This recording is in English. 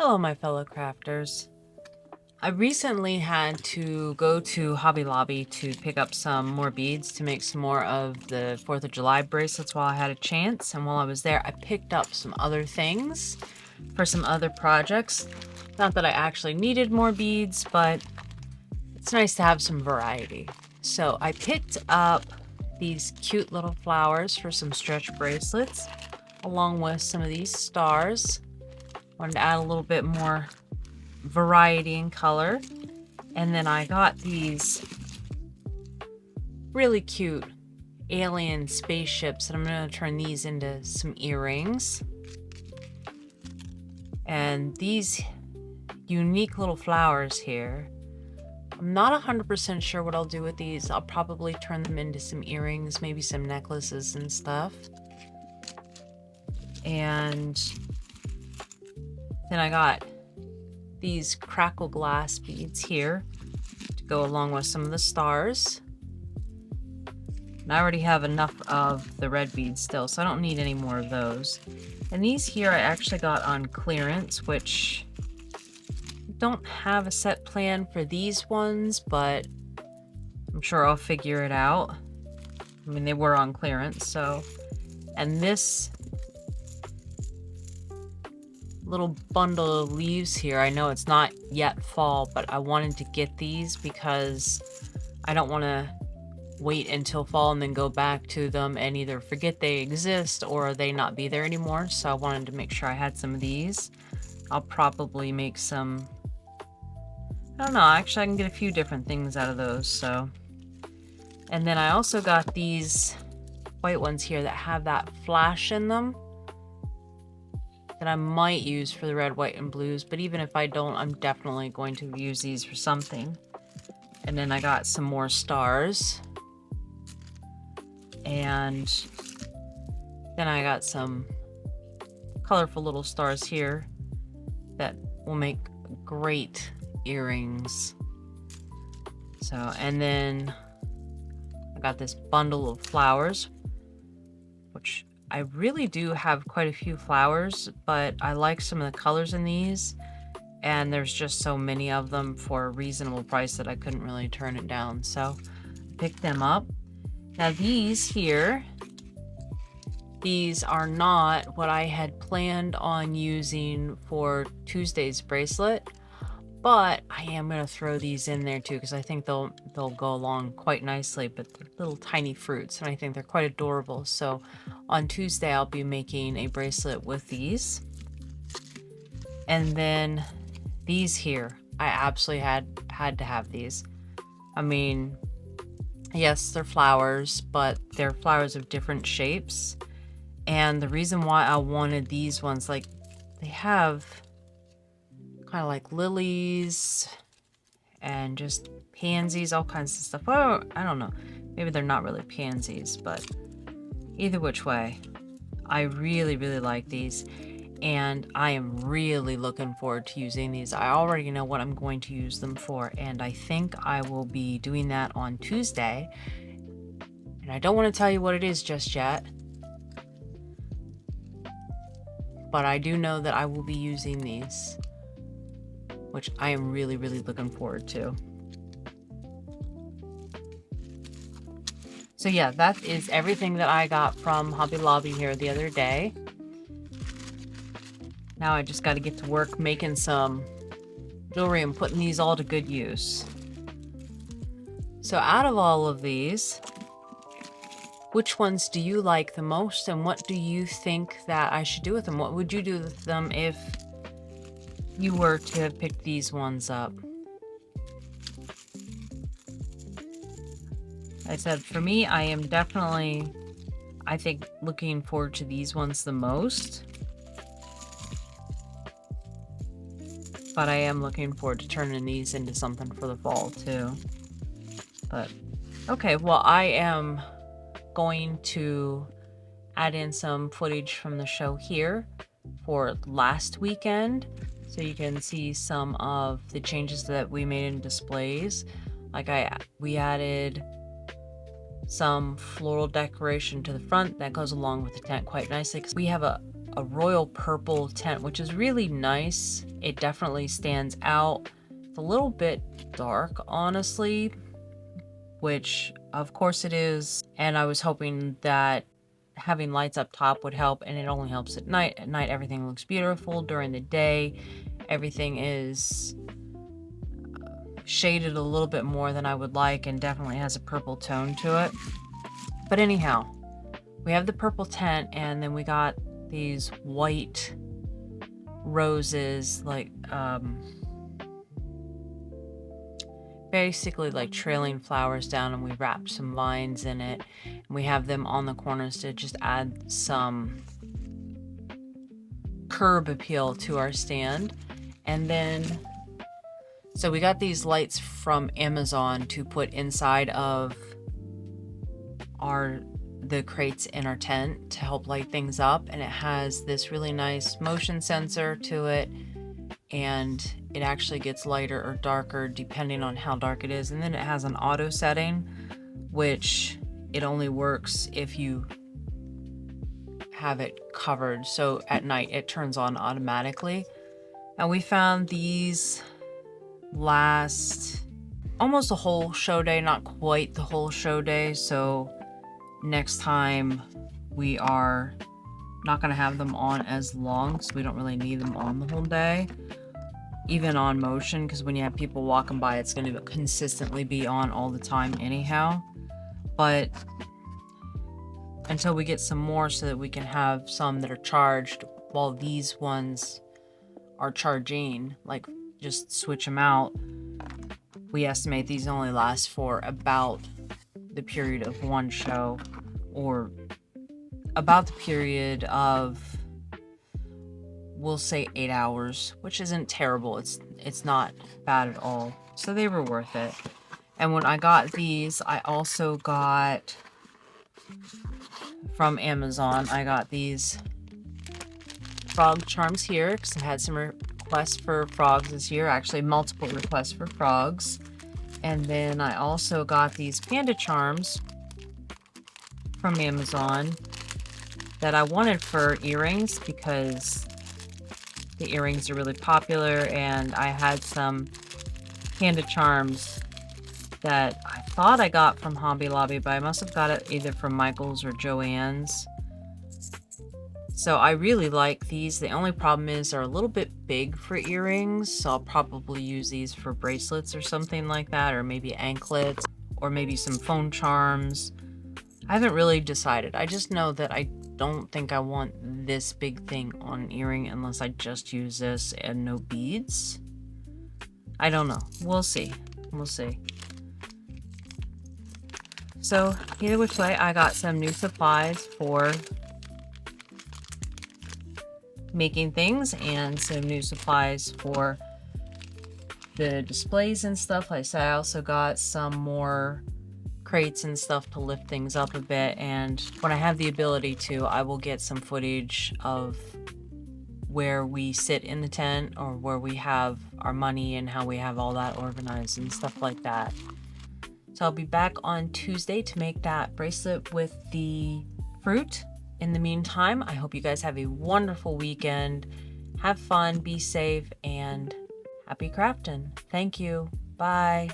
Hello, my fellow crafters. I recently had to go to Hobby Lobby to pick up some more beads to make some more of the 4th of July bracelets while I had a chance. And while I was there, I picked up some other things for some other projects. Not that I actually needed more beads, but it's nice to have some variety. So I picked up these cute little flowers for some stretch bracelets, along with some of these stars. Wanted to add a little bit more variety in color. And then I got these really cute alien spaceships, and I'm going to turn these into some earrings. And these unique little flowers here, I'm not 100% sure what I'll do with these. I'll probably turn them into some earrings, maybe some necklaces and stuff. And then I got these crackle glass beads here to go along with some of the stars. And I already have enough of the red beads still, so I don't need any more of those. And these here I actually got on clearance, which don't have a set plan for these ones, but I'm sure I'll figure it out. I mean, they were on clearance, so. And this little bundle of leaves here, I know it's not yet fall, but I wanted to get these because I don't want to wait until fall and then go back to them and either forget they exist or they not be there anymore. So I wanted to make sure I had some of these. I'll probably make some, I don't know, actually I can get a few different things out of those. So, and then I also got these white ones here that have that flash in them that I might use for the red, white, and blues, but even if I don't, I'm definitely going to use these for something. And then I got some more stars. And then I got some colorful little stars here that will make great earrings. So, and then I got this bundle of flowers, which I really do have quite a few flowers, but I like some of the colors in these, and there's just so many of them for a reasonable price that I couldn't really turn it down. So I picked them up. Now these here, these are not what I had planned on using for Tuesday's bracelet, but I am going to throw these in there too because I think they'll go along quite nicely. But they're little tiny fruits, and I think they're quite adorable. So on Tuesday I'll be making a bracelet with these. And then these here, I absolutely had to have these. I mean, yes, they're flowers, but they're flowers of different shapes. And the reason why I wanted these ones, like, they have kind of like lilies and just pansies, all kinds of stuff. Well, I don't know. Maybe they're not really pansies, but either which way, I really, really like these. And I am really looking forward to using these. I already know what I'm going to use them for, and I think I will be doing that on Tuesday. And I don't want to tell you what it is just yet, but I do know that I will be using these, which I am really, really looking forward to. So yeah, that is everything that I got from Hobby Lobby here the other day. Now I just got to get to work making some jewelry and putting these all to good use. So out of all of these, which ones do you like the most, and what do you think that I should do with them? What would you do with them if you were to have picked these ones up? I said, for me, I am definitely, I think, looking forward to these ones the most. But I am looking forward to turning these into something for the fall too. But okay, well, I am going to add in some footage from the show here for last weekend, so you can see some of the changes that we made in displays. Like we added some floral decoration to the front that goes along with the tent quite nicely, because we have a a royal purple tent, which is really nice. It definitely stands out. It's a little bit dark, honestly, which of course it is. And I was hoping that having lights up top would help, and it only helps at night. At night, everything looks beautiful. During the day, everything is shaded a little bit more than I would like, and definitely has a purple tone to it. But anyhow, we have the purple tent, and then we got these white roses, like basically like trailing flowers down, and we wrapped some vines in it, and we have them on the corners to just add some curb appeal to our stand. And then so we got these lights from Amazon to put inside of the crates in our tent to help light things up, and it has this really nice motion sensor to it, and it actually gets lighter or darker depending on how dark it is. And then it has an auto setting, which it only works if you have it covered, so at night it turns on automatically. And we found these last almost a whole show day, not quite the whole show day, so next time we are not going to have them on as long, so we don't really need them on the whole day, even on motion, because when you have people walking by, it's going to consistently be on all the time anyhow. But until we get some more so that we can have some that are charged while these ones are charging, like just switch them out, we estimate these only last for about the period of one show, or about the period of, we'll say 8 hours, which isn't terrible. It's not bad at all. So they were worth it. And when I got these, I also got from Amazon, I got these frog charms here because I had some requests for frogs this year, actually multiple requests for frogs. And then I also got these panda charms from Amazon that I wanted for earrings because the earrings are really popular, and I had some panda charms that I thought I got from Hobby Lobby, but I must have got it either from Michael's or Joann's. So I really like these. The only problem is they're a little bit big for earrings, so I'll probably use these for bracelets or something like that, or maybe anklets, or maybe some phone charms. I haven't really decided. I just know that I don't think I want this big thing on an earring unless I just use this and no beads. I don't know. We'll see. We'll see. So either which way, I got some new supplies for making things and some new supplies for the displays and stuff. Like I said, I also got some more crates and stuff to lift things up a bit, and when I have the ability to, I will get some footage of where we sit in the tent, or where we have our money and how we have all that organized and stuff like that. So I'll be back on Tuesday to make that bracelet with the fruit. In the meantime, I hope you guys have a wonderful weekend. Have fun, be safe, and happy crafting. Thank you. Bye.